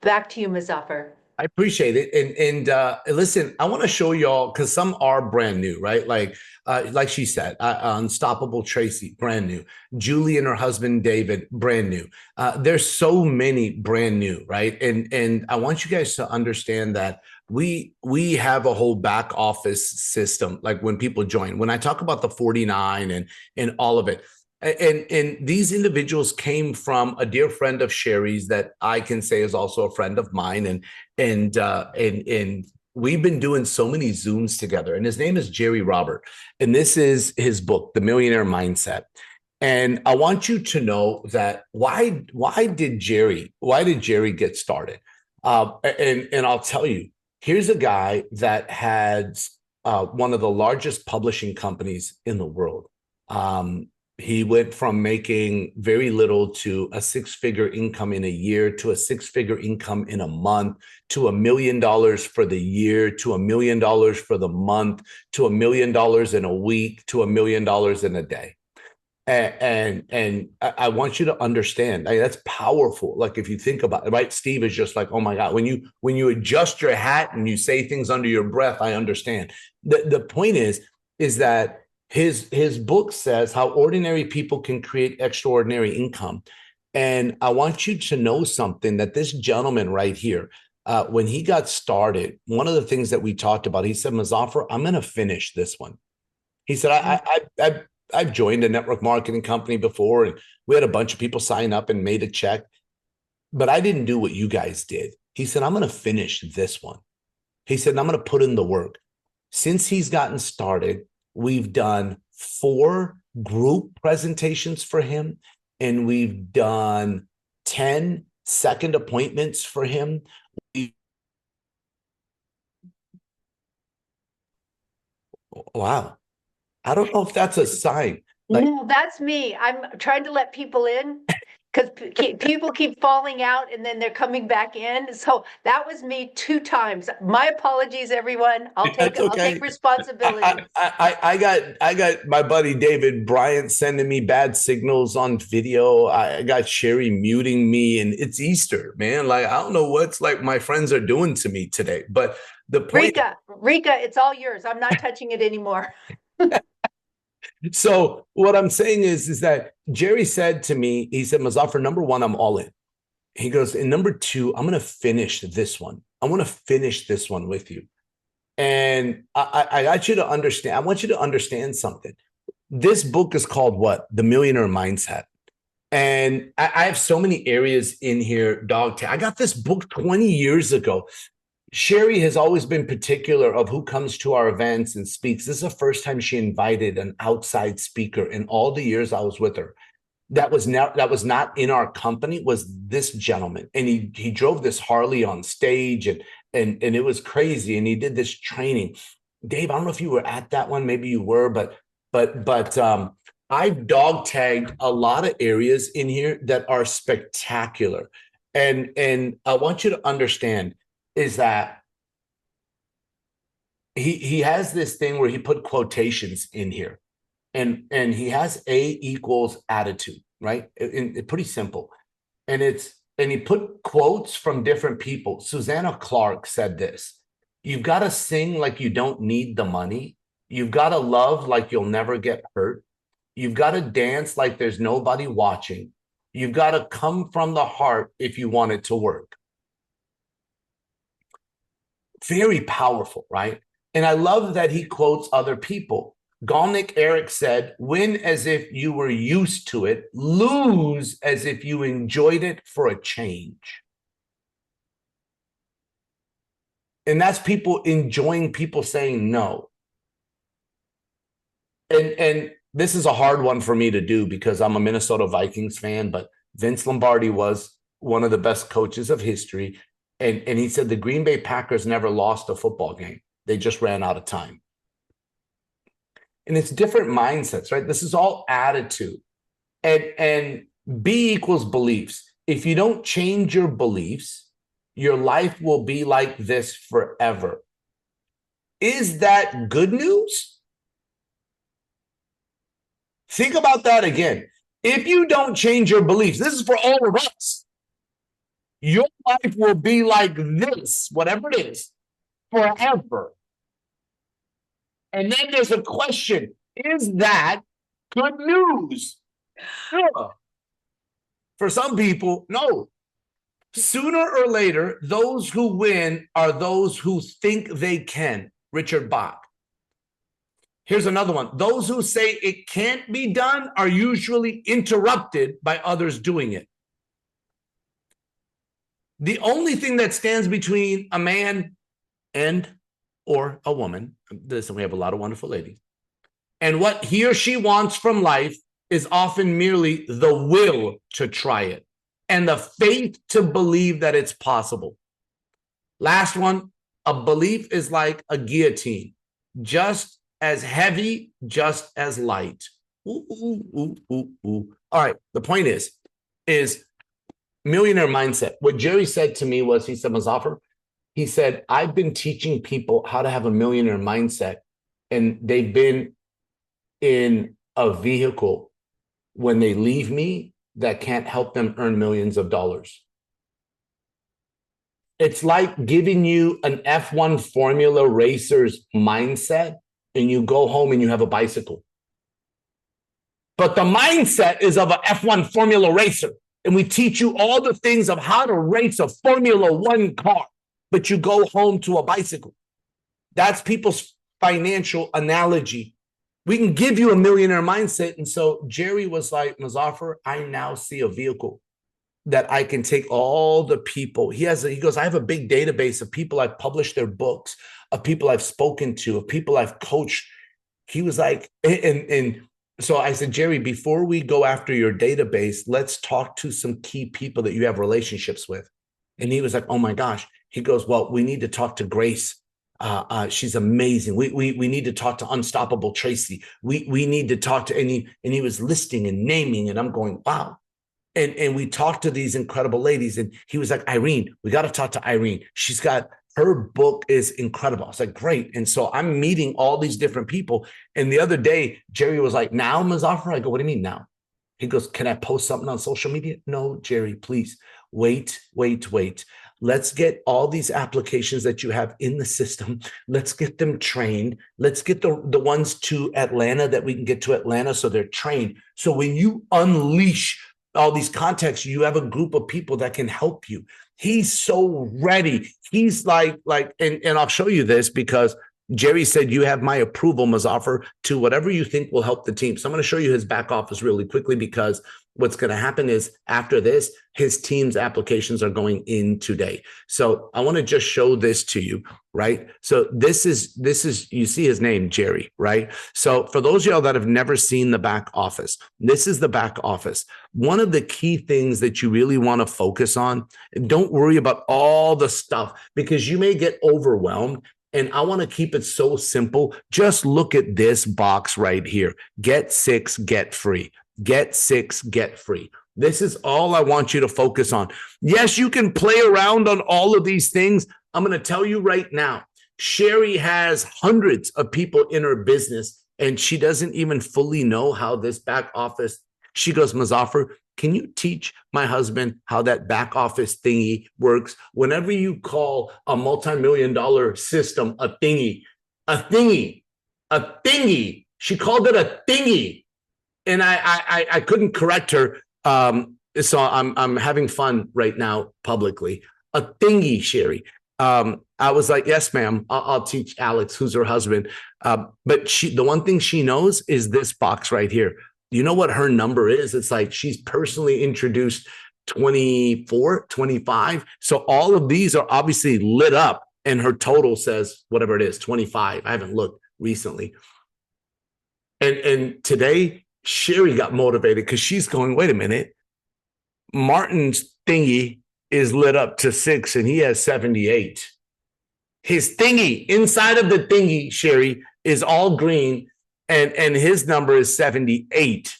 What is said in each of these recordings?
Back to you, Muzaffar. I appreciate it. And listen, I want to show y'all because some are brand new, right? Like she said, Unstoppable Tracy, brand new. Julie and her husband David, brand new. There's so many brand new, right? And I want you guys to understand that we have a whole back office system. Like when people join, when I talk about the 49 and all of it, and these individuals came from a dear friend of Sherry's that I can say is also a friend of mine, and we've been doing so many Zooms together. And his name is Jerry Robert, and this is his book, The Millionaire Mindset. And I want you to know that why did Jerry get started? And I'll tell you, here's a guy that had one of the largest publishing companies in the world. He went from making very little to a six-figure income in a year to a six-figure income in a month to $1 million for the year to $1 million for the month to $1 million in a week to $1 million in a day. And I want you to understand, that's powerful. Like if you think about it, right? Steve is just like, oh my God, when you adjust your hat and you say things under your breath, I understand. The point is that his book says how ordinary people can create extraordinary income. And I want you to know something, that this gentleman right here, when he got started, one of the things that we talked about, he said, Muzaffar, I'm going to finish this one. He said, I've joined a network marketing company before, and we had a bunch of people sign up and made a check, but I didn't do what you guys did. He said, I'm going to finish this one. He said, I'm going to put in the work. Since he's gotten started, we've done 4 group presentations for him, and we've done 10 second appointments for him. Wow. I don't know if that's a sign. Like, No, that's me. I'm trying to let people in because people keep falling out and then they're coming back in. So that was me 2 times. My apologies, everyone. that's I'll take okay. responsibility. I got my buddy David Bryant sending me bad signals on video. I got Sherry muting me, and it's Easter, man. Like I don't know what's like my friends are doing to me today. But the point, Rika, it's all yours. I'm not touching it anymore. so what I'm saying is that Jerry said to me, he said, Muzaffar, number one, I'm all in. He goes, and number two, I'm gonna finish this one. I want to finish this one with you. And I got you to understand. I want you to understand something. This book is called what? The Millionaire Mindset. And I have so many areas in here, dog. I got this book 20 years ago. Sherry has always been particular of who comes to our events and speaks. This is the first time she invited an outside speaker in all the years I was with her. That was not in our company, was this gentleman. And he drove this Harley on stage, and it was crazy. And he did this training. Dave, I don't know if you were at that one, maybe you were, but I've dog tagged a lot of areas in here that are spectacular. And I want you to understand is that he has this thing where he put quotations in here. And he has A equals attitude, right? Pretty simple. And he put quotes from different people. Susanna Clark said this: you've got to sing like you don't need the money. You've got to love like you'll never get hurt. You've got to dance like there's nobody watching. You've got to come from the heart if you want it to work. Very powerful, right? And I love that he quotes other people. Golnick Eric said, win as if you were used to it, lose as if you enjoyed it for a change. And that's people enjoying people saying no. And this is a hard one for me to do because I'm a Minnesota Vikings fan, but Vince Lombardi was one of the best coaches of history. And he said the Green Bay Packers never lost a football game. They just ran out of time. And it's different mindsets, right? This is all attitude. And B equals beliefs. If you don't change your beliefs, your life will be like this forever. Is that good news? Think about that again. If you don't change your beliefs, this is for all of us. Your life will be like this, whatever it is, forever. And then there's a question, is that good news? Sure. For some people, no. Sooner or later, those who win are those who think they can. Richard Bach. Here's another one. Those who say it can't be done are usually interrupted by others doing it. The only thing that stands between a man and or a woman, listen, we have a lot of wonderful ladies, and what he or she wants from life is often merely the will to try it and the faith to believe that it's possible. Last one, a belief is like a guillotine, just as heavy, just as light. Ooh, ooh, ooh, ooh, ooh. All right, the point is millionaire mindset. What Jerry said to me was, he said, Muzaffar, he said, I've been teaching people how to have a millionaire mindset, and they've been in a vehicle when they leave me that can't help them earn millions of dollars. It's like giving you an F1 Formula racer's mindset, and you go home and you have a bicycle. But the mindset is of an F1 Formula racer. And we teach you all the things of how to race a Formula One car, but you go home to a bicycle. That's people's financial analogy. We can give you a millionaire mindset. And so Jerry was like, Muzaffar, I now see a vehicle that I can take all the people. He goes, I have a big database of people I've published their books, of people I've spoken to, of people I've coached. He was like, and so I said, Jerry, before we go after your database, let's talk to some key people that you have relationships with. And he was like, oh my gosh. He goes, well, we need to talk to Grace. She's amazing. We need to talk to Unstoppable Tracy. We need to talk to, and he was listing and naming, and I'm going, wow. And we talked to these incredible ladies, and he was like, Irene, we got to talk to Irene. Her book is incredible. I was like, great. And so I'm meeting all these different people. And the other day, Jerry was like, now, Muzaffar? I go, what do you mean now? He goes, can I post something on social media? No, Jerry, please wait. Let's get all these applications that you have in the system. Let's get them trained. Let's get the ones to Atlanta that we can get to Atlanta so they're trained. So when you unleash all these contacts, you have a group of people that can help you. He's so ready. He's like, and I'll show you this because Jerry said, you have my approval, Muzaffar, to whatever you think will help the team. So I'm going to show you his back office really quickly, because what's going to happen is after this, his team's applications are going in today. So I want to just show this to you, right? So this is, you see his name, Jerry, right? So for those of y'all that have never seen the back office, this is the back office. One of the key things that you really want to focus on, don't worry about all the stuff because you may get overwhelmed. And I want to keep it so simple. Just look at this box right here. Get 6, get free. Get 6, get free. This is all I want you to focus on. Yes, you can play around on all of these things. I'm going to tell you right now, Sherry has hundreds of people in her business, and she doesn't even fully know how this back office. She goes, Muzaffar, can you teach my husband how that back office thingy works? Whenever you call a multi-million-dollar system a thingy, she called it a thingy. And I couldn't correct her. So I'm having fun right now publicly. A thingy, Sherry. I was like, yes, ma'am. I'll teach Alex, who's her husband. But the one thing she knows is this box right here. You know what her number is? It's like she's personally introduced 24, 25. So all of these are obviously lit up, and her total says whatever it is, 25. I haven't looked recently. And today, Sherry got motivated because she's going, wait a minute. Martin's thingy is lit up to 6 and he has 78. His thingy, inside of the thingy, Sherry, is all green. And his number is 78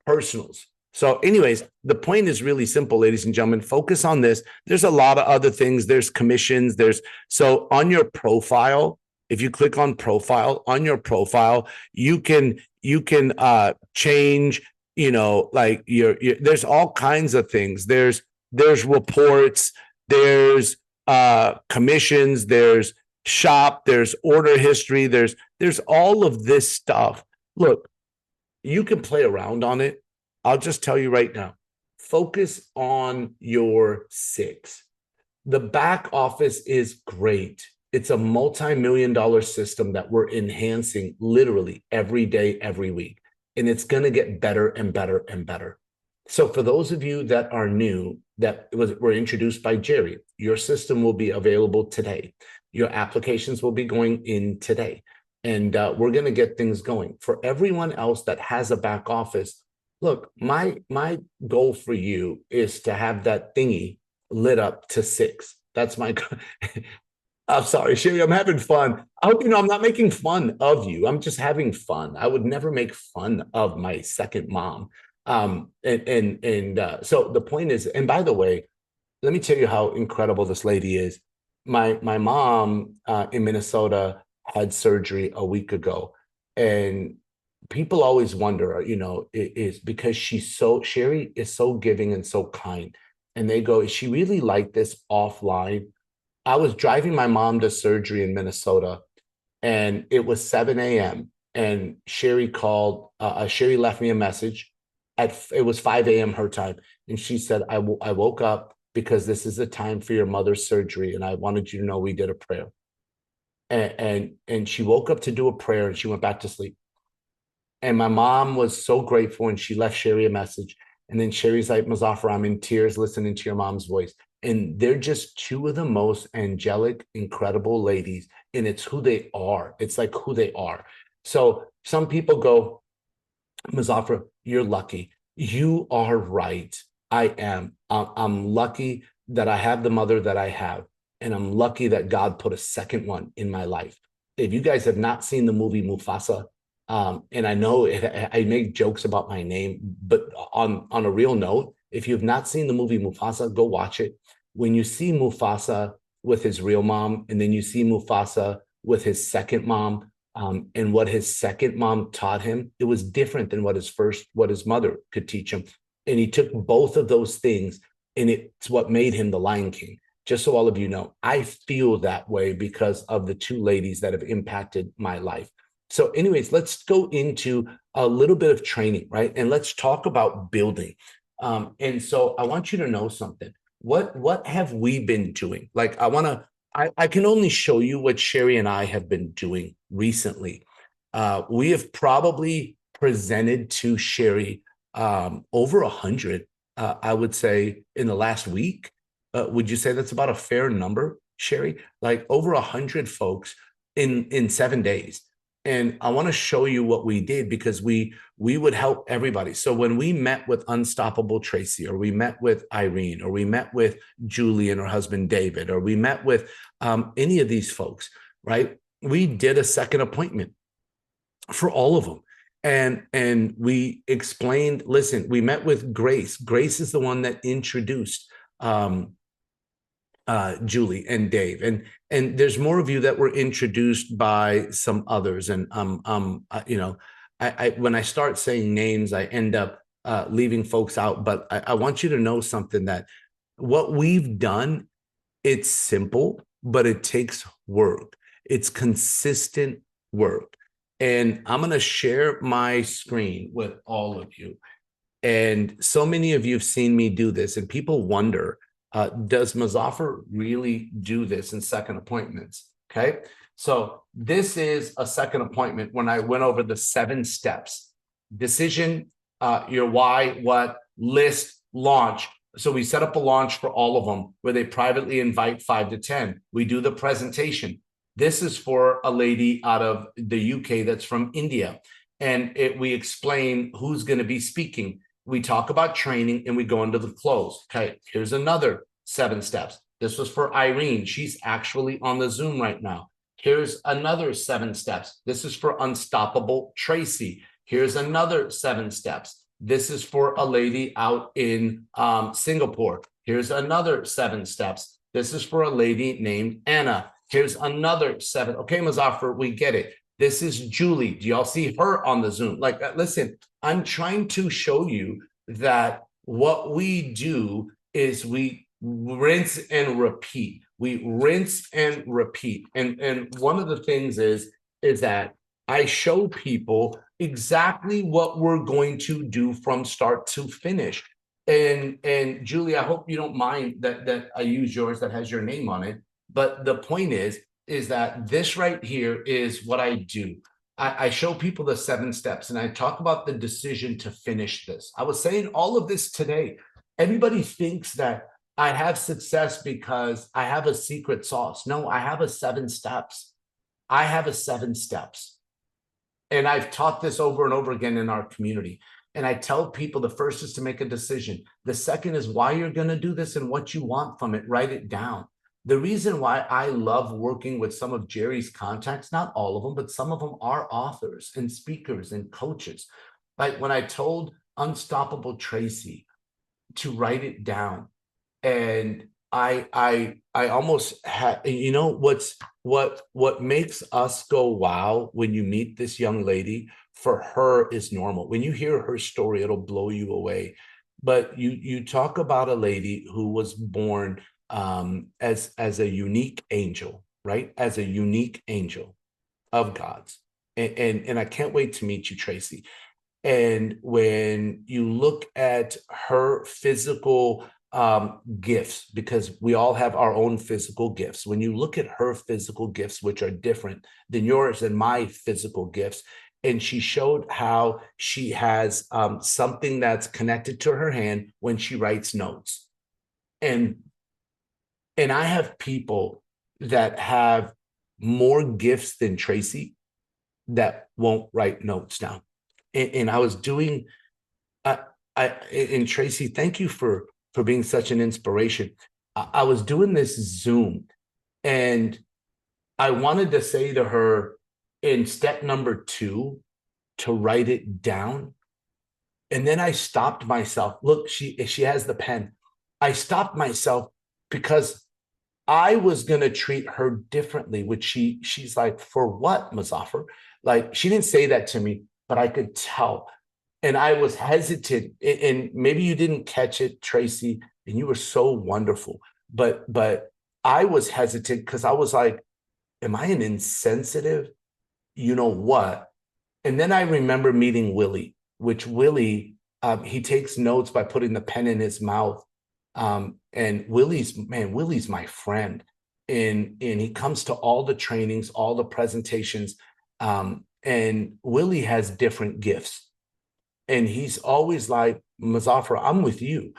personals. So anyways, the point is really simple, ladies and gentlemen. Focus on this. There's a lot of other things. There's commissions. So on your profile, if you click on profile, on your profile, you can change, like there's all kinds of things. There's there's reports, there's commissions, there's shop, there's order history, there's all of this stuff. Look, you can play around on it. I'll just tell you right now, focus on your 6. The back office is great. It's a multi-million-dollar system that we're enhancing literally every day, every week. And it's going to get better and better and better. So for those of you that are new, were introduced by Jerry, your system will be available today. Your applications will be going in today. And we're going to get things going. For everyone else that has a back office, look, my goal for you is to have that thingy lit up to 6. That's my I'm sorry, Sherry, I'm having fun. I hope you know I'm not making fun of you. I'm just having fun. I would never make fun of my second mom. So the point is, and by the way, let me tell you how incredible this lady is. My mom in Minnesota had surgery a week ago, and people always wonder, you know, is because Sherry is so giving and so kind. And they go, is she really like this offline? I was driving my mom to surgery in Minnesota, and it was 7 a.m. And Sherry called, Sherry left me a message. It was 5 a.m. her time. And she said, I woke up because this is the time for your mother's surgery. And I wanted you to know we did a prayer. And she woke up to do a prayer, and she went back to sleep. And my mom was so grateful, and she left Sherry a message. And then Sherry's like, Muzaffar, I'm in tears listening to your mom's voice. And they're just 2 of the most angelic, incredible ladies. And it's who they are. It's like who they are. So some people go, Muzaffar, you're lucky. You are right. I am. I'm lucky that I have the mother that I have. And I'm lucky that God put a second one in my life. If you guys have not seen the movie Mufasa, and I know I make jokes about my name, but on a real note, if you've not seen the movie Mufasa, go watch it. When you see Mufasa with his real mom, and then you see Mufasa with his second mom, and what his second mom taught him, it was different than what his mother could teach him. And he took both of those things, and it's what made him the Lion King. Just so all of you know, I feel that way because of the 2 ladies that have impacted my life. So anyways, let's go into a little bit of training, right? And let's talk about building. And so I want you to know something. What have we been doing? Like, I can only show you what Sherry and I have been doing recently. We have probably presented to Sherry over 100, I would say, in the last week. Would you say that's about a fair number, Sherry? Like over 100 folks in 7 days. And I want to show you what we did, because we would help everybody. So when we met with Unstoppable Tracy, or we met with Irene, or we met with Julie and her husband David, or we met with any of these folks, right? We did a second appointment for all of them. And we explained, listen, we met with Grace. Grace is the one that introduced Julie and Dave, and there's more of you that were introduced by some others. And you know, I when I start saying names, I end up leaving folks out. But I want you to know something, that what we've done, it's simple, but it takes work. It's consistent work. And I'm going to share my screen with all of you. And so many of you have seen me do this, and people wonder, does Muzaffar really do this in second appointments? Okay. So this is a second appointment when I went over the 7 steps: decision, your why, what, list, launch. So we set up a launch for all of them where they privately invite 5 to 10. We do the presentation. This is for a lady out of the UK that's from India. And we explain who's going to be speaking. We talk about training, and we go into the close. Okay, here's another 7 steps. This was for Irene. She's actually on the Zoom right now. Here's another 7 steps. This is for Unstoppable Tracy. Here's another 7 steps. This is for a lady out in Singapore. Here's another 7 steps. This is for a lady named Anna. Here's another 7. Okay, Muzaffar, we get it. This is Julie. Do y'all see her on the Zoom? Like, listen, I'm trying to show you that what we do is we rinse and repeat. We rinse and repeat. And one of the things is that I show people exactly what we're going to do from start to finish. And Julie, I hope you don't mind that I use yours that has your name on it. But the point is that this right here is what I do. I show people the 7 steps and I talk about the decision to finish this. I was saying all of this today. Everybody thinks that I have success because I have a secret sauce. No, I have a 7 steps. I have a 7 steps. And I've taught this over and over again in our community. And I tell people the first is to make a decision. The second is why you're going to do this and what you want from it. Write it down. The reason why I love working with some of Jerry's contacts, not all of them, but some of them are authors and speakers and coaches. Like when I told Unstoppable Tracy to write it down, and I almost had, you know, what makes us go wow when you meet this young lady, for her is normal. When you hear her story, it'll blow you away. But you talk about a lady who was born as a unique angel, right? As a unique angel of God's. And I can't wait to meet you, Tracy. And when you look at her physical gifts, because we all have our own physical gifts. When you look at her physical gifts, which are different than yours and my physical gifts, and she showed how she has something that's connected to her hand when she writes notes. And I have people that have more gifts than Tracy that won't write notes down. And I was doing, and Tracy, thank you for being such an inspiration. I was doing this Zoom and I wanted to say to her in step number 2 to write it down. And then I stopped myself. Look, she has the pen. I stopped myself because I was going to treat her differently, which she's like, for what, Muzaffar? Like, she didn't say that to me, but I could tell. And I was hesitant, and maybe you didn't catch it, Tracy, and you were so wonderful. But I was hesitant because I was like, am I an insensitive? You know what? And then I remember meeting Willie, which Willie, he takes notes by putting the pen in his mouth. And Willie's my friend. And he comes to all the trainings, all the presentations. And Willie has different gifts. And he's always like, Muzaffar, I'm with you.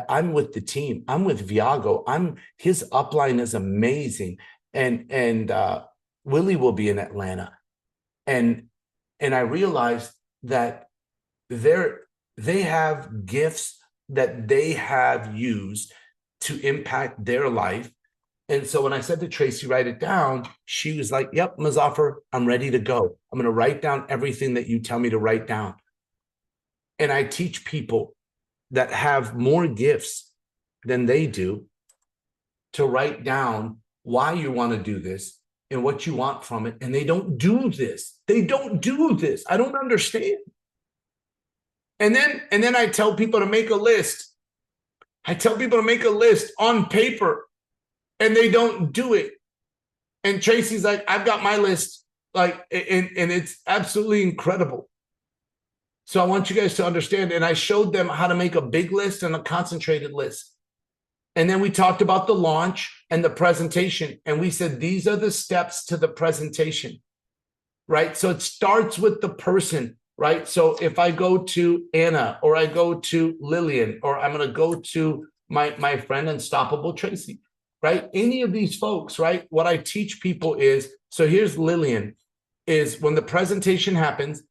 I'm with the team. I'm with Viago. His upline is amazing. And Willie will be in Atlanta. And I realized that they have gifts that they have used to impact their life. And so when I said to Tracy, write it down, she was like, yep, Muzaffar, I'm ready to go. I'm going to write down everything that you tell me to write down. And I teach people that have more gifts than they do to write down why you want to do this and what you want from it. And they don't do this. They don't do this. I don't understand. And then I tell people to make a list. I tell people to make a list on paper, and they don't do it. And Tracy's like, I've got my list, like, and it's absolutely incredible. So I want you guys to understand. And I showed them how to make a big list and a concentrated list. And then we talked about the launch and the presentation. And we said, these are the steps to the presentation, right? So it starts with the person, right? So if I go to Anna, or I go to Lillian, or I'm going to go to my friend Unstoppable Tracy, right? Any of these folks, right? What I teach people is, so here's Lillian, is when the presentation happens,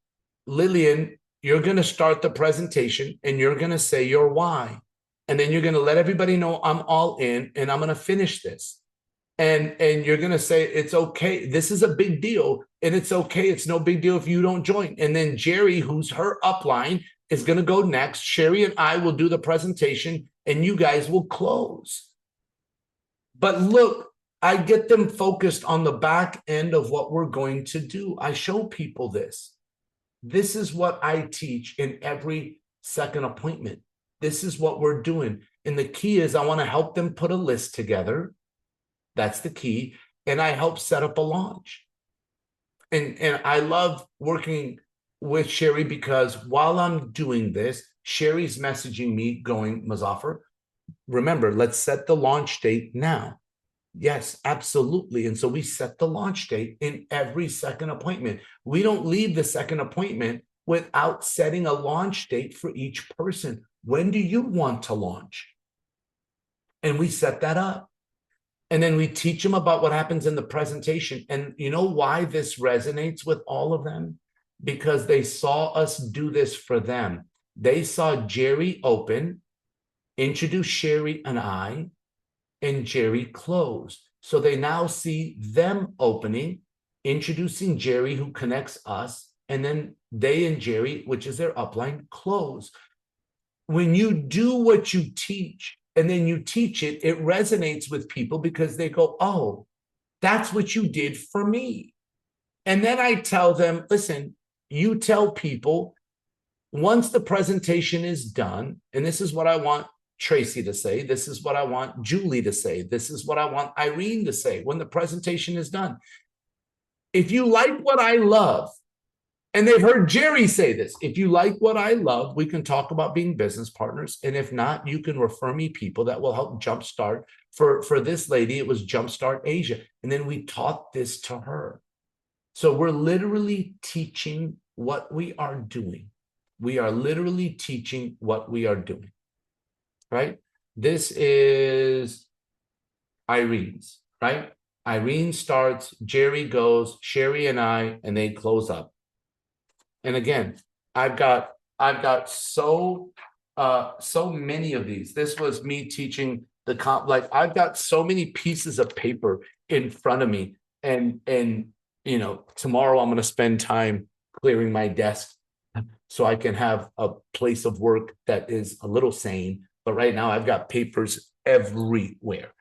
Lillian, you're going to start the presentation and you're going to say your why. And then you're going to let everybody know I'm all in and I'm going to finish this. And you're going to say, it's okay. This is a big deal. And it's okay. It's no big deal if you don't join. And then Jerry, who's her upline, is going to go next. Sherry and I will do the presentation and you guys will close. But look, I get them focused on the back end of what we're going to do. I show people this. This is what I teach in every second appointment. This is what we're doing. And the key is I want to help them put a list together. That's the key. And I help set up a launch. And I love working with Sherry because while I'm doing this, Sherry's messaging me going, Muzaffar, remember, let's set the launch date now. Yes, absolutely. And so we set the launch date in every second appointment. We don't leave the second appointment without setting a launch date for each person. When do you want to launch? And we set that up. And then we teach them about what happens in the presentation. And you know why this resonates with all of them? Because they saw us do this for them. They saw Jerry open, introduce Sherry and I, and Jerry close. So they now see them opening, introducing Jerry, who connects us, and then they and Jerry, which is their upline, close. When you do what you teach, and then you teach it, it resonates with people because they go, oh, that's what you did for me. And then I tell them, listen, you tell people once the presentation is done, and this is what I want Tracy to say, this is what I want Julie to say, this is what I want Irene to say when the presentation is done. If you like what I love, and they've heard Jerry say this, if you like what I love, we can talk about being business partners. And if not, you can refer me people that will help jumpstart. For this lady, it was Jumpstart Asia. And then we taught this to her. So we're literally teaching what we are doing. We are literally teaching what we are doing, right? This is Irene's, right? Irene starts, Jerry goes, Sherry and I, and they close up. And again, I've got so many of these. This was me teaching the like I've got so many pieces of paper in front of me, and you know, tomorrow I'm going to spend time clearing my desk so I can have a place of work that is a little sane. But right now I've got papers everywhere.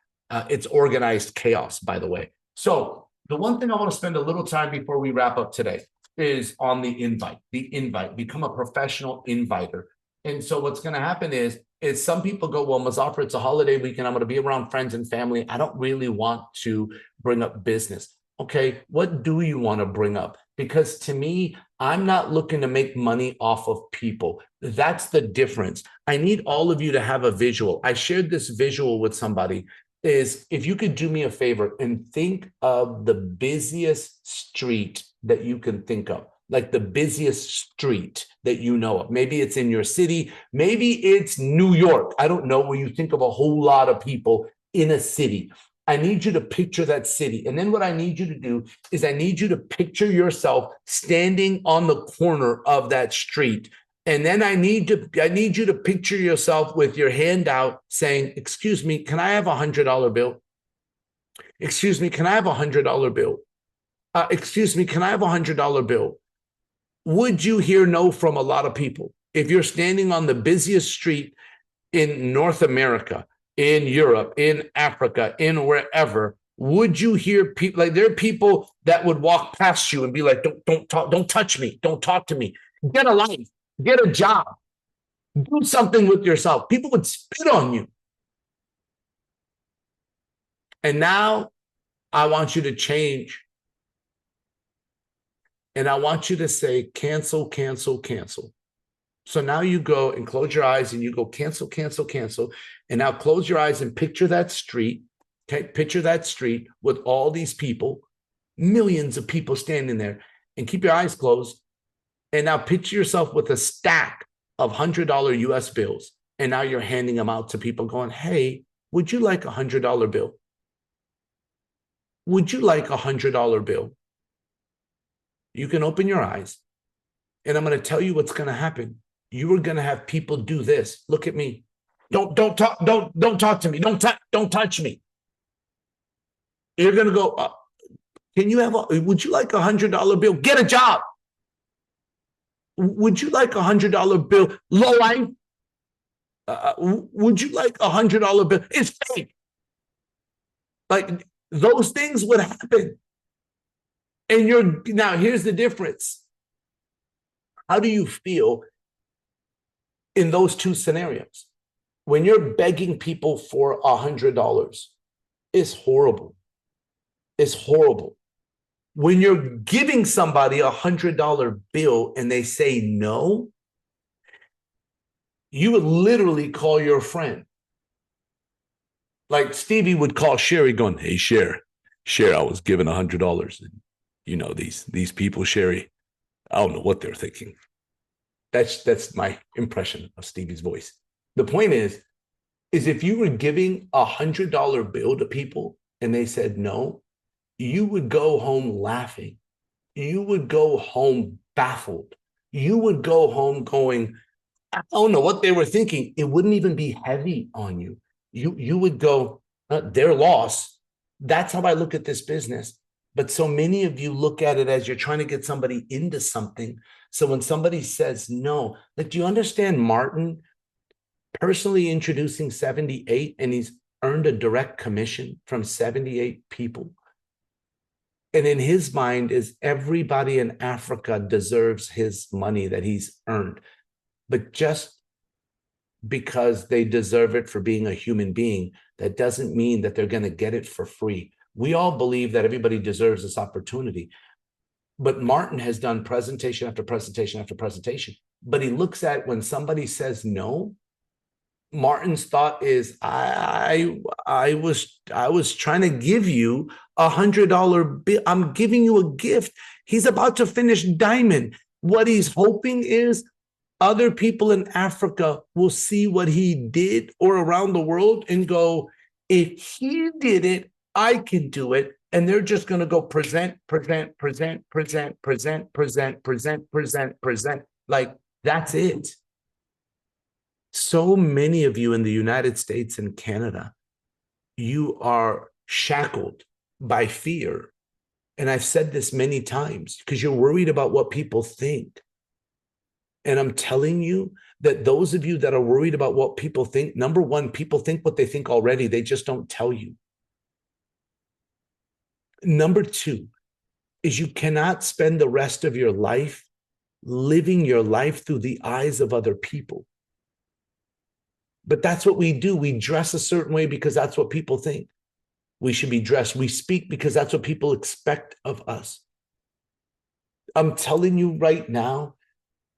It's organized chaos, by the way. So the one thing I want to spend a little time before we wrap up today is on the invite, become a professional inviter. And so what's going to happen is some people go, well, Muzaffar, it's a holiday weekend. I'm going to be around friends and family. I don't really want to bring up business. Okay, what do you want to bring up? Because to me, I'm not looking to make money off of people. That's the difference. I need all of you to have a visual. I shared this visual with somebody. Is if you could do me a favor and think of the busiest street that you can think of, like the busiest street that you know of. Maybe it's in your city, maybe it's New York. I don't know, where you think of a whole lot of people in a city. I need you to picture that city. And then what I need you to do is I need you to picture yourself standing on the corner of that street. And then I need you to picture yourself with your hand out saying, excuse me, can I have $100 bill? Excuse me, can I have $100 bill? Excuse me, can I have $100 bill? Would you hear no from a lot of people? If you're standing on the busiest street in North America, in Europe, in Africa, in wherever, would you hear people? Like, there are people that would walk past you and be like, don't talk, don't touch me, don't talk to me, get a life. Get a job, do something with yourself. People would spit on you. And now I want you to change. And I want you to say, cancel, cancel, cancel. So now you go and close your eyes and you go cancel, cancel, cancel. And now close your eyes and picture that street. Okay, picture that street with all these people, millions of people standing there, and keep your eyes closed. And now picture yourself with a stack of $100 US bills. And now you're handing them out to people going, hey, would you like a $100 bill? Would you like a $100 bill? You can open your eyes. And I'm going to tell you what's going to happen. You are going to have people do this. Look at me. Don't talk to me. Don't touch me. You're going to go, would you like a $100 bill? Get a job. Would you like a $100 bill? Low life? Would you like a $100 bill? It's fake. Like, those things would happen. And now here's the difference. How do you feel in those two scenarios? when you're begging people for $100, it's horrible. It's horrible. When you're giving somebody $100 bill and they say no, you would literally call your friend. Like Stevie would call Sherry going, hey, Sherry, I was given $100. You know, these people, Sherry, I don't know what they're thinking. That's my impression of Stevie's voice. The point is if you were giving $100 bill to people and they said no, you would go home laughing. You would go home baffled. You would go home going, I don't know what they were thinking. It wouldn't even be heavy on you. You would go, their loss. That's how I look at this business. But so many of you look at it as you're trying to get somebody into something. So when somebody says no, like, do you understand Martin personally introducing 78 and he's earned a direct commission from 78 people? And in his mind is everybody in Africa deserves his money that he's earned. But just because they deserve it for being a human being, that doesn't mean that they're going to get it for free. We all believe that everybody deserves this opportunity. But Martin has done presentation after presentation after presentation. But he looks at when somebody says no, Martin's thought is, I was trying to give you $100 bill. I'm giving you a gift. He's about to finish diamond. What he's hoping is other people in Africa will see what he did or around the world and go, if he did it, I can do it. And they're just going to go present. Like, that's it. So many of you in the United States and Canada, you are shackled by fear. And I've said this many times because you're worried about what people think. And I'm telling you that those of you that are worried about what people think, number one, people think what they think already. They just don't tell you. Number two is you cannot spend the rest of your life living your life through the eyes of other people. But that's what we do. We dress a certain way because that's what people think we should be dressed. We speak because that's what people expect of us. I'm telling you right now,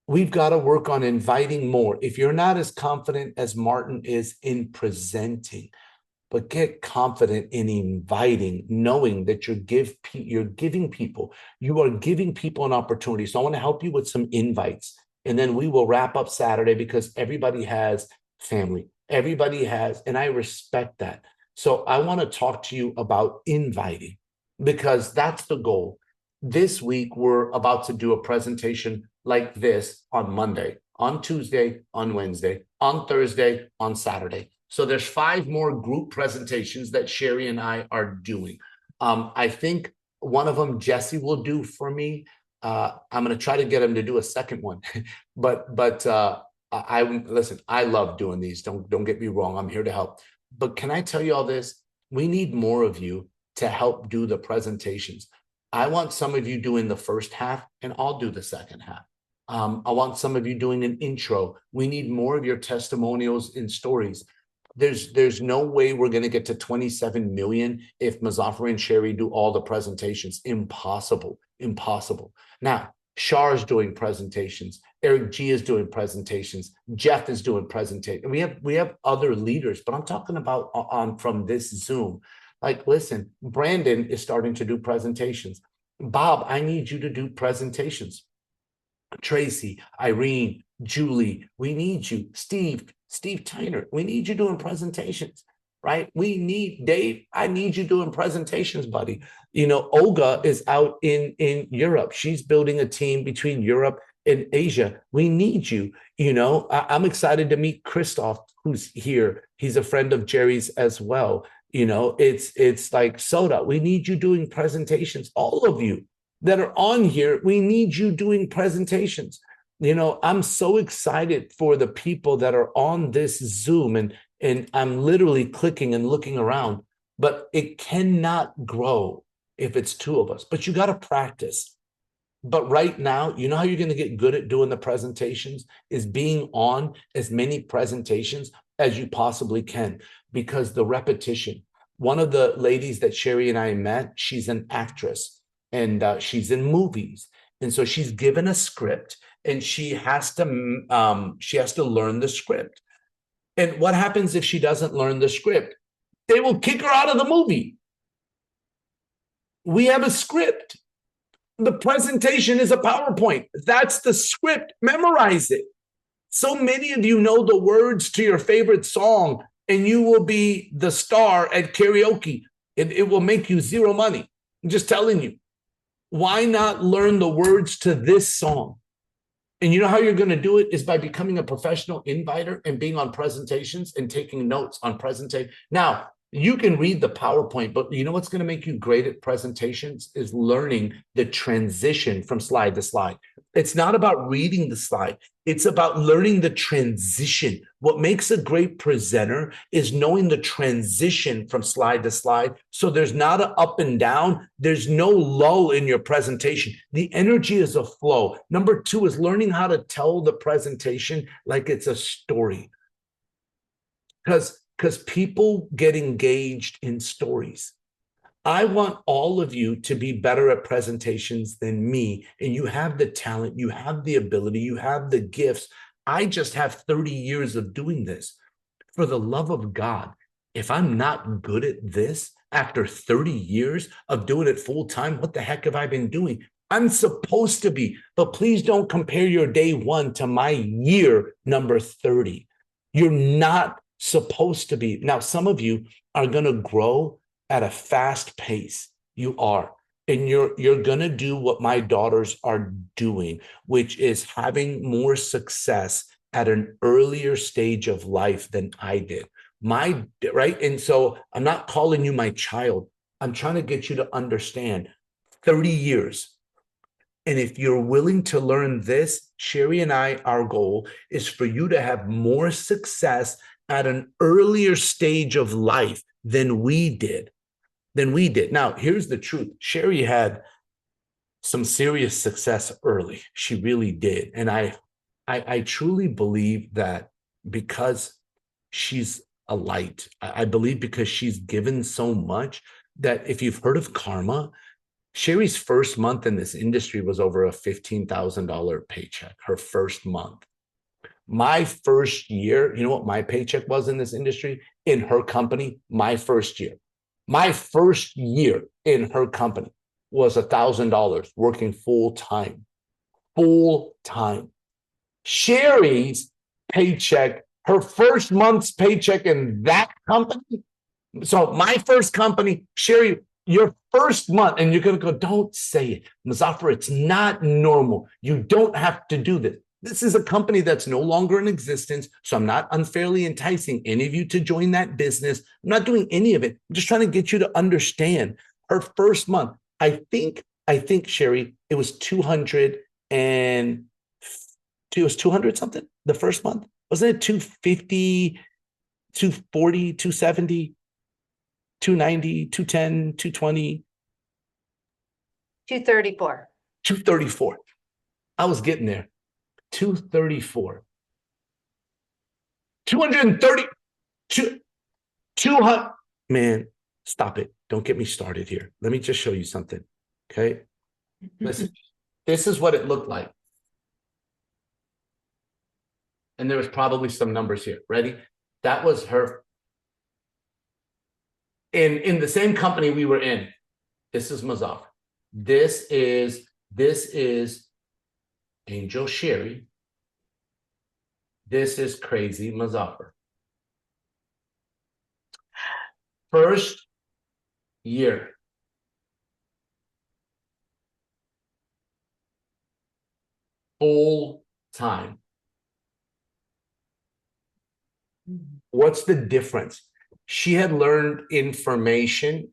we've got to work on inviting more. If you're not as confident as Martin is in presenting, but get confident in inviting, knowing that you're giving people an opportunity. So I want to help you with some invites. And then we will wrap up Saturday because everybody has family. Everybody has, and I respect that. So I want to talk to you about inviting because that's the goal. This week, we're about to do a presentation like this on Monday, on Tuesday, on Wednesday, on Thursday, on Saturday. So there's 5 more group presentations that Sherry and I are doing. I think one of them Jesse will do for me. I'm going to try to get him to do a second one. but listen, I love doing these. Don't get me wrong. I'm here to help. But can I tell you all this? We need more of you to help do the presentations. I want some of you doing the first half, and I'll do the second half. I want some of you doing an intro. We need more of your testimonials and stories. There's no way we're going to get to 27 million if Muzaffar and Sherry do all the presentations. Impossible. Now, Shar's doing presentations. Eric G is doing presentations. Jeff is doing presentations. We have other leaders, but I'm talking about from this Zoom. Like, listen, Brandon is starting to do presentations. Bob, I need you to do presentations. Tracy, Irene, Julie, we need you. Steve Tyner, we need you doing presentations, right? We need Dave. I need you doing presentations, buddy. You know, Olga is out in Europe. She's building a team between Europe and Asia. We need you. You know, I'm excited to meet Christoph, who's here. He's a friend of Jerry's as well. You know, it's like Soda. We need you doing presentations. All of you that are on here, we need you doing presentations. You know, I'm so excited for the people that are on this Zoom, and I'm literally clicking and looking around, but it cannot grow if it's 2 of us, but you got to practice. But right now, you know how you're going to get good at doing the presentations is being on as many presentations as you possibly can, because the repetition. One of the ladies that Sherry and I met, she's an actress, and she's in movies. And so she's given a script, and she has to learn the script. And what happens if she doesn't learn the script? They will kick her out of the movie. We have a script. The presentation is a PowerPoint. That's the script. Memorize it. So many of you know the words to your favorite song, and you will be the star at karaoke. It will make you zero money. I'm just telling you. Why not learn the words to this song? And you know how you're going to do it is by becoming a professional inviter and being on presentations and taking notes on presentation. Now, you can read the PowerPoint, but you know what's going to make you great at presentations is learning the transition from slide to slide. It's not about reading the slide. It's about learning the transition. What makes a great presenter is knowing the transition from slide to slide. So there's not an up and down. There's no lull in your presentation. The energy is a flow. Number two is learning how to tell the presentation like it's a story. Because people get engaged in stories. I want all of you to be better at presentations than me. And you have the talent, you have the ability, you have the gifts. I just have 30 years of doing this. For the love of God, if I'm not good at this after 30 years of doing it full time, what the heck have I been doing? I'm supposed to be, but please don't compare your day one to my year number 30. You're not supposed to be. Now, some of you are going to grow at a fast pace. You are. And you're going to do what my daughters are doing, which is having more success at an earlier stage of life than I did. Right? And so I'm not calling you my child. I'm trying to get you to understand 30 years. And if you're willing to learn this, Sherry and I, our goal is for you to have more success at an earlier stage of life than we did. Now, here's the truth. Sherry had some serious success early. She really did. And I truly believe that because she's a light, I believe because she's given so much, that if you've heard of karma, Sherry's first month in this industry was over a $15,000 paycheck, her first month. My first year, you know what my paycheck was in this industry? In her company, my first year in her company was $1,000 working full time. Sherry's paycheck, her first month's paycheck in that company. So my first company, Sherry, your first month, and you're going to go, don't say it, Muzaffar, it's not normal. You don't have to do this. This is a company that's no longer in existence, so I'm not unfairly enticing any of you to join that business. I'm not doing any of it. I'm just trying to get you to understand her first month. I think, Sherry, it was 200 something the first month. Wasn't it 250, 240, 270, 290, 210, 220? 234. 234. I was getting there. 234. 230. 200. Man, stop it. Don't get me started here. Let me just show you something. Okay. Listen, this is what it looked like. And there was probably some numbers here. Ready? That was her. In the same company we were in. This is Muzaffar. This is Angel Sherry. This is Crazy Muzaffar. First year. Full time. What's the difference? She had learned information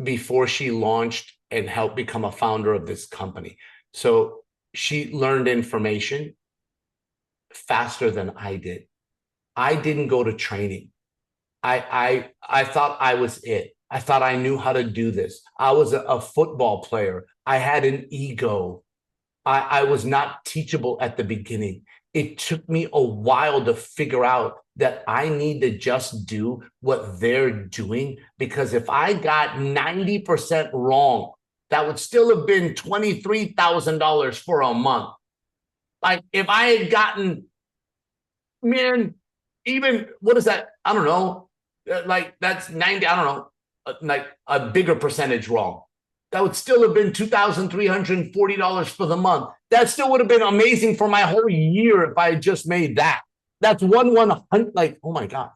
before she launched and helped become a founder of this company. So she learned information faster than I did. I didn't go to training. I thought I was it. I thought I knew how to do this. I was a football player. I had an ego. I was not teachable at the beginning. It took me a while to figure out that I need to just do what they're doing? Because if I got 90% wrong, that would still have been $23,000 for a month. Like if I had gotten, man, even, what is that? I don't know. Like that's 90, I don't know, like a bigger percentage wrong. That would still have been $2,340 for the month. That still would have been amazing for my whole year if I had just made that. That's 1/100. Like, oh my God.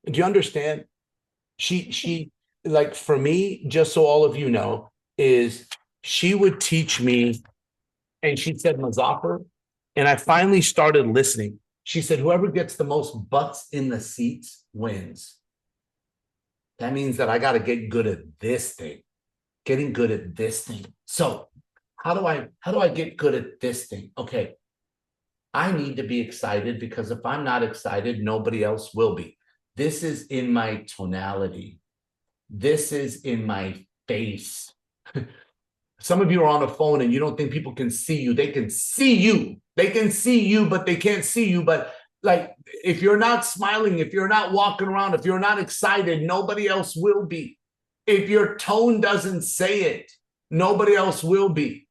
Do you understand? She like, for me, just so all of you know, is she would teach me, and she said, Mazaffer, and I finally started listening. She said, whoever gets the most butts in the seats wins. That means that I got to get good at this thing, getting good at this thing. So how do I get good at this thing? Okay. I need to be excited, because if I'm not excited, nobody else will be. This is in my tonality. This is in my face. Some of you are on a phone and you don't think people can see you. They can see you. They can see you, but they can't see you. But like, if you're not smiling, if you're not walking around, if you're not excited, nobody else will be. If your tone doesn't say it, nobody else will be.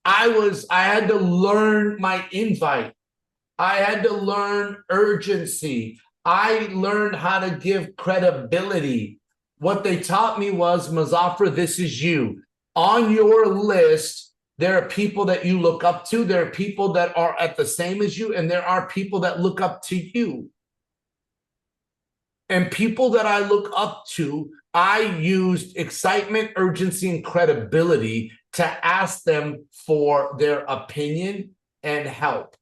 I had to learn my invite. I had to learn urgency. I learned how to give credibility. What they taught me was, Mazaffer, this is you. On your list, there are people that you look up to. There are people that are at the same as you, and there are people that look up to you. And people that I look up to, I used excitement, urgency, and credibility to ask them for their opinion and help.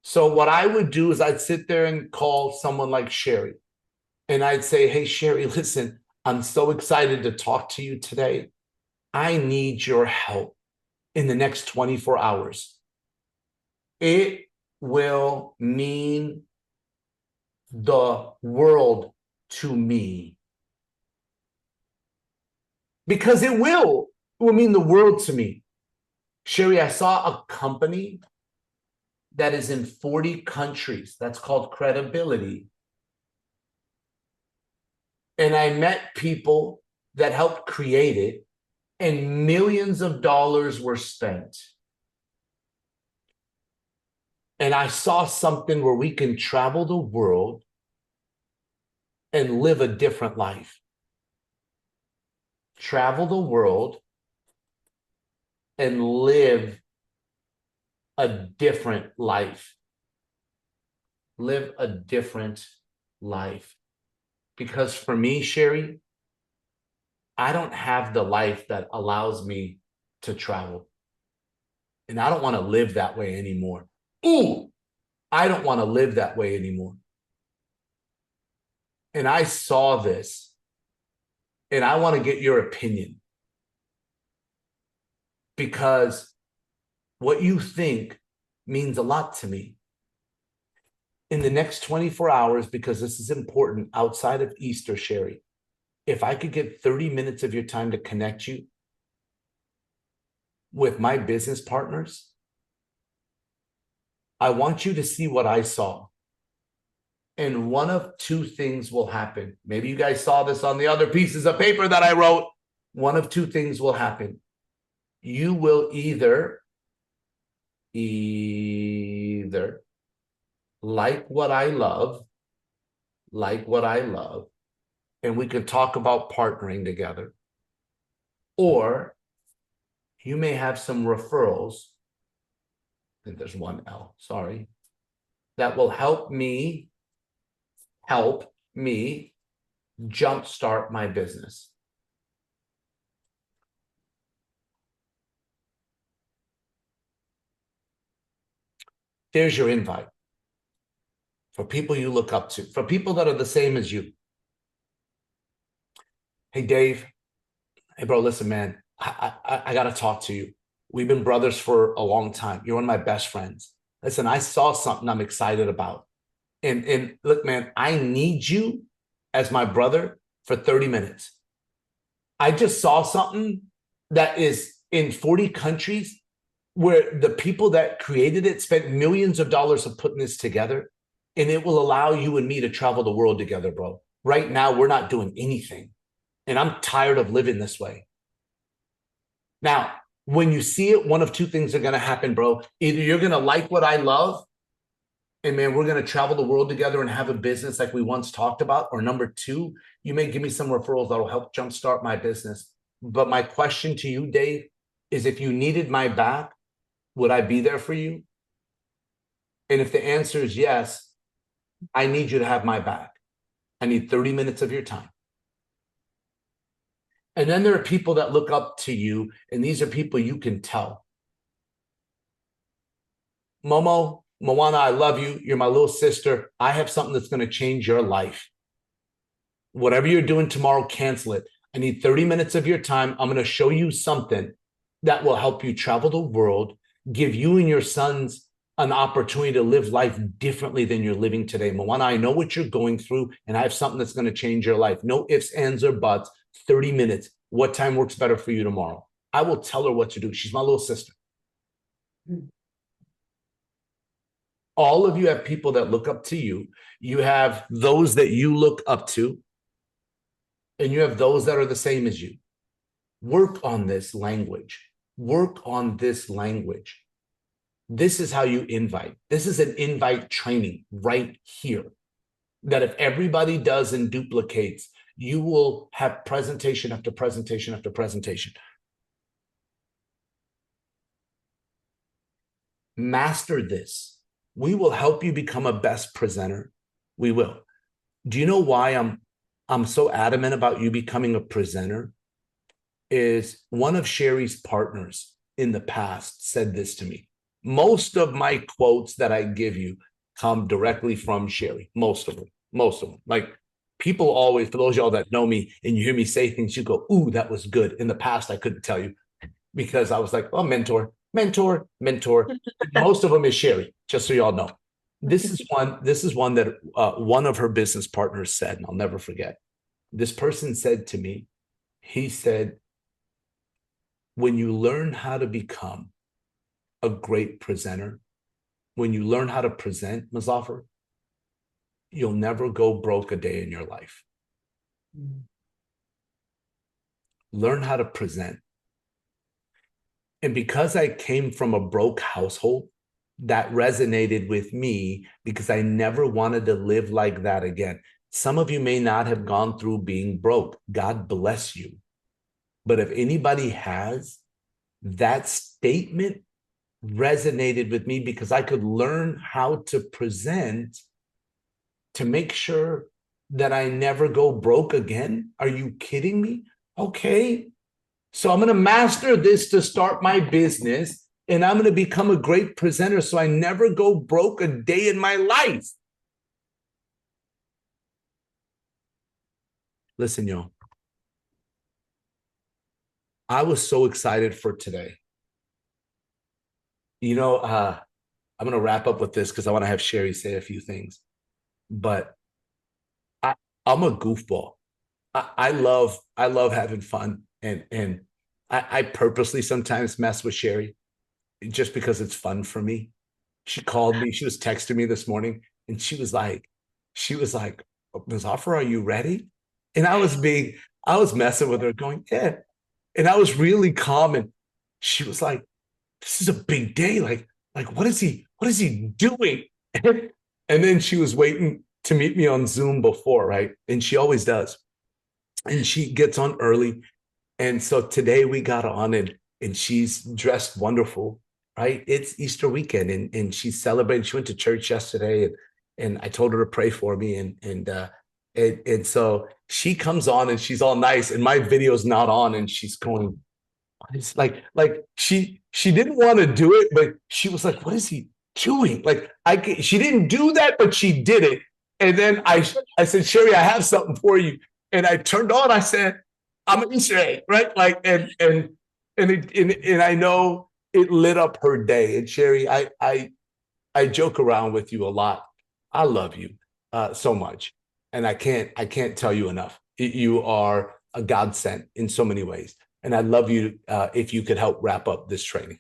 So what I would do is I'd sit there and call someone like Sherry, and I'd say, hey, Sherry, listen, I'm so excited to talk to you today. I need your help in the next 24 hours. It will mean the world to me. Because it will mean the world to me. Sherry, I saw a company that is in 40 countries. That's called Credibility. And I met people that helped create it, and millions of dollars were spent. And I saw something where we can travel the world and live a different life. Travel the world and live a different life. Live a different life. Because for me, Sherry, I don't have the life that allows me to travel. And I don't want to live that way anymore. Ooh, I don't want to live that way anymore. And I saw this, and I want to get your opinion. Because what you think means a lot to me. In the next 24 hours, because this is important outside of Easter, Sherry, if I could get 30 minutes of your time to connect you with my business partners, I want you to see what I saw. And one of two things will happen. Maybe you guys saw this on the other pieces of paper that I wrote. One of two things will happen. You will either like what I love, and we could talk about partnering together. Or you may have some referrals, I think there's one L, sorry, that will help me jumpstart my business. There's your invite. For people you look up to, for people that are the same as you. Hey, Dave. Hey, bro, listen, man, I got to talk to you. We've been brothers for a long time. You're one of my best friends. Listen, I saw something I'm excited about. And look, man, I need you as my brother for 30 minutes. I just saw something that is in 40 countries where the people that created it spent millions of dollars of putting this together. and it will allow you and me to travel the world together, bro. Right now, we're not doing anything. And I'm tired of living this way. Now, when you see it, one of two things are going to happen, bro. Either you're going to like what I love, and man, we're going to travel the world together and have a business like we once talked about. Or number two, you may give me some referrals that'll help jumpstart my business. But my question to you, Dave, is if you needed my back, would I be there for you? And if the answer is yes, I need you to have my back. I need 30 minutes of your time. And then there are people that look up to you, and these are people you can tell. Momo, Moana, I love you. You're my little sister. I have something that's going to change your life. Whatever you're doing tomorrow, cancel it. I need 30 minutes of your time. I'm going to show you something that will help you travel the world, give you and your sons an opportunity to live life differently than you're living today. Moana, I know what you're going through, and I have something that's going to change your life. No ifs, ands, or buts. 30 minutes. What time works better for you tomorrow? I will tell her what to do. She's my little sister. All of you have people that look up to you. You have those that you look up to, and you have those that are the same as you. Work on this language. Work on this language. This is how you invite. This is an invite training right here. That if everybody does and duplicates, you will have presentation after presentation after presentation. Master this. We will help you become a best presenter. We will. Do you know why I'm so adamant about you becoming a presenter? Is one of Sherry's partners in the past said this to me. Most of my quotes that I give you come directly from Sherry. Most of them. Like, people always, for those of y'all that know me and you hear me say things, you go, ooh, that was good. In the past, I couldn't tell you because I was like, oh, mentor. Most of them is Sherry, just so y'all know. This is one that one of her business partners said, and I'll never forget. This person said to me, he said, when you learn how to become a great presenter, when you learn how to present, Mazafar, you'll never go broke a day in your life. Learn how to present. And because I came from a broke household, that resonated with me because I never wanted to live like that again. Some of you may not have gone through being broke. God bless you. But if anybody has, that statement resonated with me because I could learn how to present to make sure that I never go broke again. Are you kidding me? Okay. So I'm going to master this to start my business, and I'm going to become a great presenter so I never go broke a day in my life. Listen, y'all. I was so excited for today. You know, I'm going to wrap up with this because I want to have Sherry say a few things. But I'm a goofball. I love having fun, and I purposely sometimes mess with Sherry just because it's fun for me. She called me, she was texting me this morning, and she was like, Mazafar, are you ready? And I was messing with her, going, yeah. And I was really calm, and she was like, this is a big day. Like what is he doing? And then she was waiting to meet me on Zoom before, right? And she always does. And she gets on early. And so today we got on, and she's dressed wonderful, right? It's Easter weekend, and she's celebrating. She went to church yesterday, and I told her to pray for me. And so she comes on, and she's all nice, and my video's not on, and she's going, it's like she didn't want to do it, but she was like, what is he doing? Like, she didn't do that, but she did it. And then I said, Sherry, I have something for you. And I turned on, I said, I'm an Easter egg, right? Like, and I know it lit up her day. And Sherry, I joke around with you a lot. I love you so much. And I can't tell you enough. You are a godsend in so many ways. And I'd love you if you could help wrap up this training.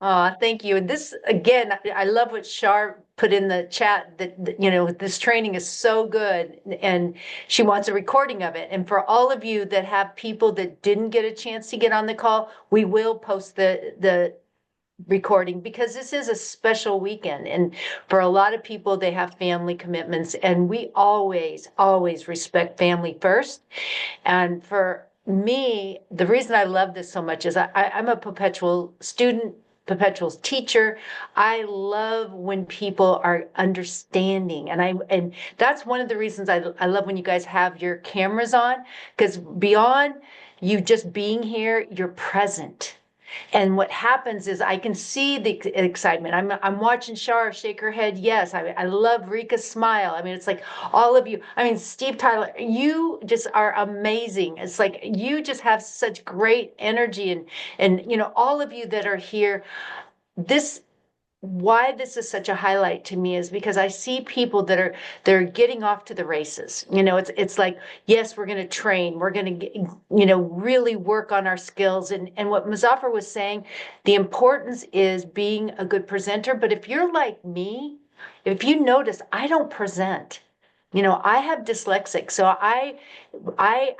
Thank you. And this, again, I love what Shar put in the chat that, you know, this training is so good and she wants a recording of it. And for all of you that have people that didn't get a chance to get on the call, we will post the recording because this is a special weekend. And for a lot of people, they have family commitments and we always respect family first. And for me, the reason I love this so much is I'm a perpetual student, perpetual teacher. I love when people are understanding. And that's one of the reasons I love when you guys have your cameras on, because beyond you just being here, you're present. And what happens is I can see the excitement. I'm watching Shar shake her head. Yes, I love Rika's smile. I mean, it's like all of you. I mean, Steve Tyler, you just are amazing. It's like you just have such great energy and you know, all of you that are here. This why this is such a highlight to me is because I see people that are they're getting off to the races. You know, it's like, yes, we're going to train, we're going to, you know, really work on our skills. And what Muzaffar was saying, the importance is being a good presenter. But if you're like me, if you notice, I don't present. You know, I have dyslexic, so I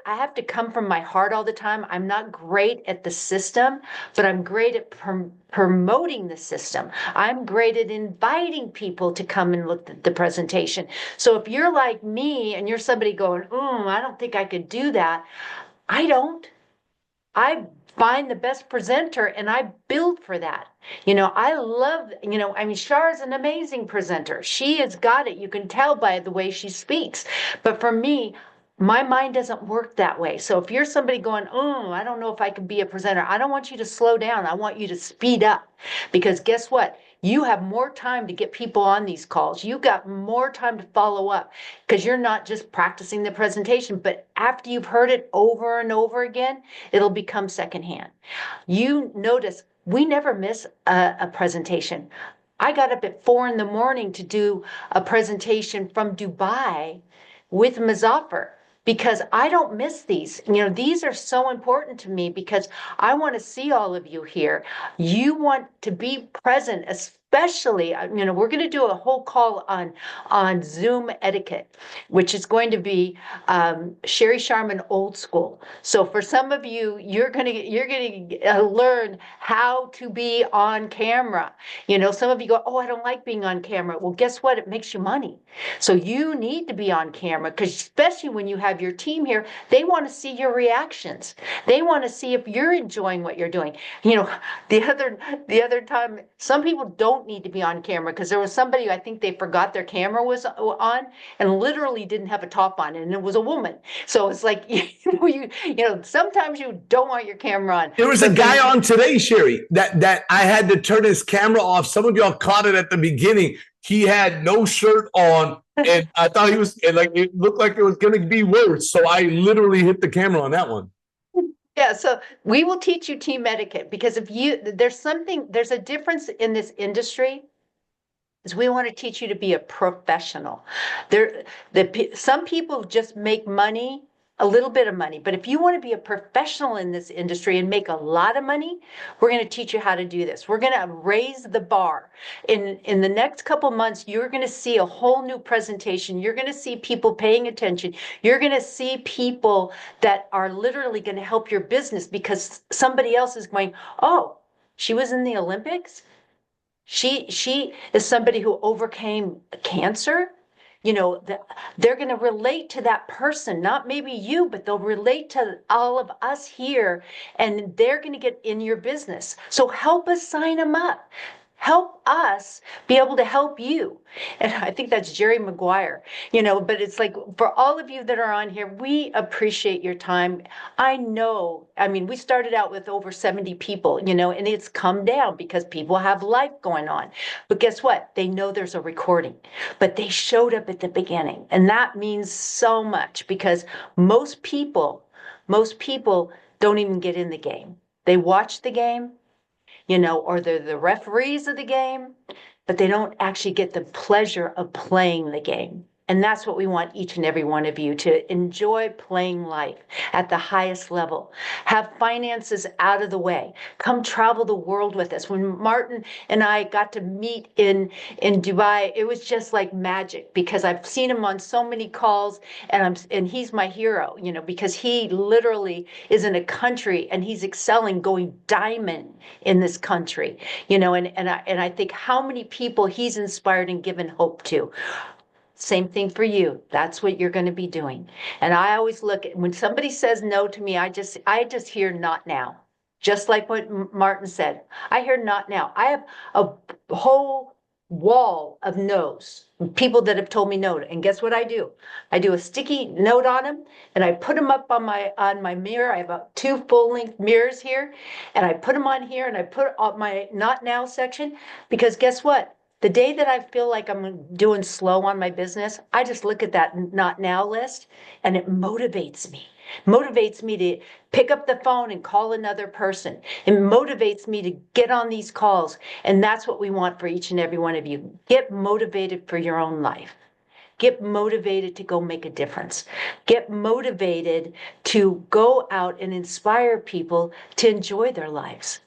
have to come from my heart all the time. I'm not great at the system, but I'm great at promoting the system. I'm great at inviting people to come and look at the presentation. So if you're like me and you're somebody going, I don't think I could do that. I don't. I find the best presenter and I build for that. You know, I love, you know, I mean, Char's an amazing presenter. She has got it. You can tell by the way she speaks. But for me, my mind doesn't work that way. So if you're somebody going, I don't know if I can be a presenter, I don't want you to slow down. I want you to speed up because guess what? You have more time to get people on these calls. You got more time to follow up because you're not just practicing the presentation, but after you've heard it over and over again, it'll become secondhand. You notice we never miss a presentation. I got up at 4 in the morning to do a presentation from Dubai with Muzaffar because I don't miss these. You know, these are so important to me because I want to see all of you here. You want to be present, especially, you know, we're going to do a whole call on Zoom etiquette, which is going to be Sherry Sharman old school. So for some of you, you're going to learn how to be on camera. You know, some of you go, oh, I don't like being on camera. Well, guess what? It makes you money. So you need to be on camera because especially when you have your team here, they want to see your reactions. They want to see if you're enjoying what you're doing. You know, the other time, some people don't need to be on camera because there was somebody, I think they forgot their camera was on and literally didn't have a top on and it was a woman. So it's like, you know, sometimes you don't want your camera on. There was a guy on today, Sherry, that I had to turn his camera off. Some of y'all caught it at the beginning. He had no shirt on, and I thought he was, and like it looked like it was going to be worse. So I literally hit the camera on that one. Yeah, so we will teach you team etiquette because if you there's a difference in this industry is we want to teach you to be a professional. Some people just make money, a little bit of money, but if you want to be a professional in this industry and make a lot of money, we're going to teach you how to do this. We're going to raise the bar. In the next couple months, you're going to see a whole new presentation. You're going to see people paying attention. You're going to see people that are literally going to help your business because somebody else is going, oh, she was in the Olympics? She is somebody who overcame cancer. You know, they're going to relate to that person, not maybe you, but they'll relate to all of us here and they're going to get in your business. So help us sign them up. Help us be able to help you. And I think that's Jerry Maguire, you know, but it's like for all of you that are on here, we appreciate your time. I know, I mean, we started out with over 70 people, you know, and it's come down because people have life going on. But guess what? They know there's a recording, but they showed up at the beginning. And that means so much because most people don't even get in the game. They watch the game, you know, or they're the referees of the game, but they don't actually get the pleasure of playing the game. And that's what we want each and every one of you to enjoy playing life at the highest level. Have finances out of the way. Come travel the world with us. When Martin and I got to meet in Dubai, it was just like magic because I've seen him on so many calls and he's my hero, you know, because he literally is in a country and he's excelling, going diamond in this country, you know, and I think how many people he's inspired and given hope to. Same thing for you. That's what you're going to be doing. And I always look at when somebody says no to me, I just hear not now. Just like what Martin said. I hear not now. I have a whole wall of no's. People that have told me no. And guess what I do? I do a sticky note on them and I put them up on my mirror. I have about 2 full-length mirrors here and I put them on here and I put on my not now section because guess what? The day that I feel like I'm doing slow on my business, I just look at that not now list and it motivates me. Motivates me to pick up the phone and call another person. It motivates me to get on these calls. And that's what we want for each and every one of you. Get motivated for your own life. Get motivated to go make a difference. Get motivated to go out and inspire people to enjoy their lives.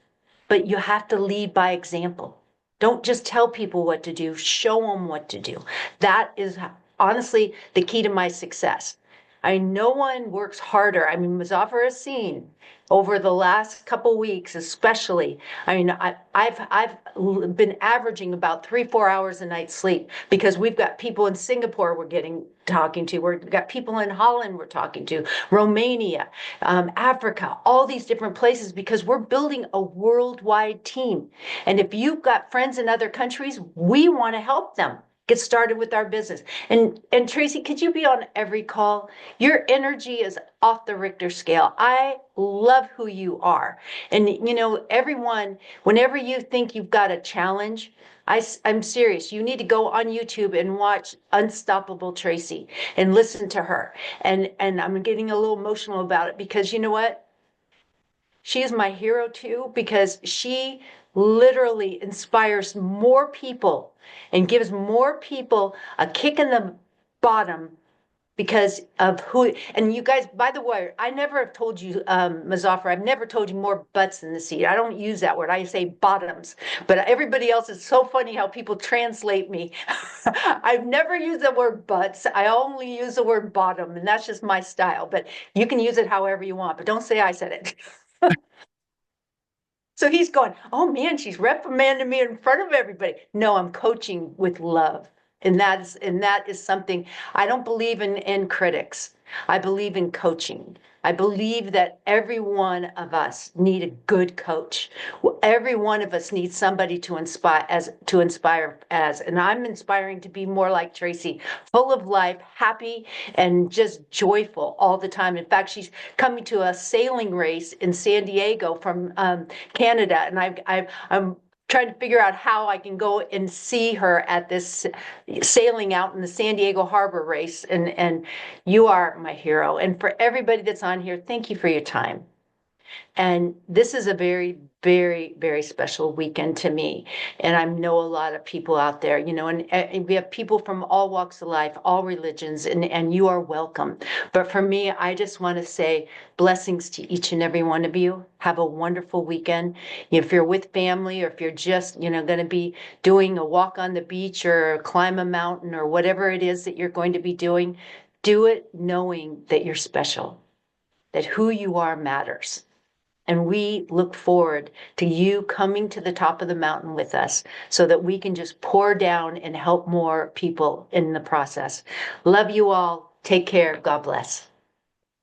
But you have to lead by example. Don't just tell people what to do, show them what to do. That is honestly the key to my success. I mean, no one works harder. I mean, Muzaffar has seen over the last couple weeks, especially. I mean, I've been averaging about 3-4 hours a night sleep because we've got people in Singapore talking to. We've got people in Holland we're talking to, Romania, Africa, all these different places because we're building a worldwide team. And if you've got friends in other countries, we want to help them get started with our business. And Tracy, could you be on every call? Your energy is off the Richter scale. I love who you are. And you know, everyone, whenever you think you've got a challenge, I'm serious. You need to go on YouTube and watch Unstoppable Tracy and listen to her. And I'm getting a little emotional about it because you know what? She is my hero too, because she literally inspires more people and gives more people a kick in the bottom because of who, and you guys, by the way, I never have told you, Muzaffar, I've never told you more butts in the seat. I don't use that word. I say bottoms, but everybody else is so funny how people translate me. I've never used the word butts. I only use the word bottom, and that's just my style, but you can use it however you want, but don't say I said it. So he's going, oh man, she's reprimanding me in front of everybody. No, I'm coaching with love. And that is something I don't believe in critics. I believe in coaching. I believe that every one of us need a good coach. Every one of us needs somebody to inspire as, and I'm inspiring to be more like Tracy, full of life, happy, and just joyful all the time. In fact, she's coming to a sailing race in San Diego from Canada, and I'm trying to figure out how I can go and see her at this sailing out in the San Diego Harbor race. And you are my hero. And for everybody that's on here, thank you for your time. And this is a very, very, very special weekend to me. And I know a lot of people out there, you know, and we have people from all walks of life, all religions, and you are welcome. But for me, I just want to say blessings to each and every one of you. Have a wonderful weekend. If you're with family or if you're just, you know, going to be doing a walk on the beach or climb a mountain or whatever it is that you're going to be doing, do it knowing that you're special, that who you are matters. And we look forward to you coming to the top of the mountain with us so that we can just pour down and help more people in the process. Love you all. Take care. God bless.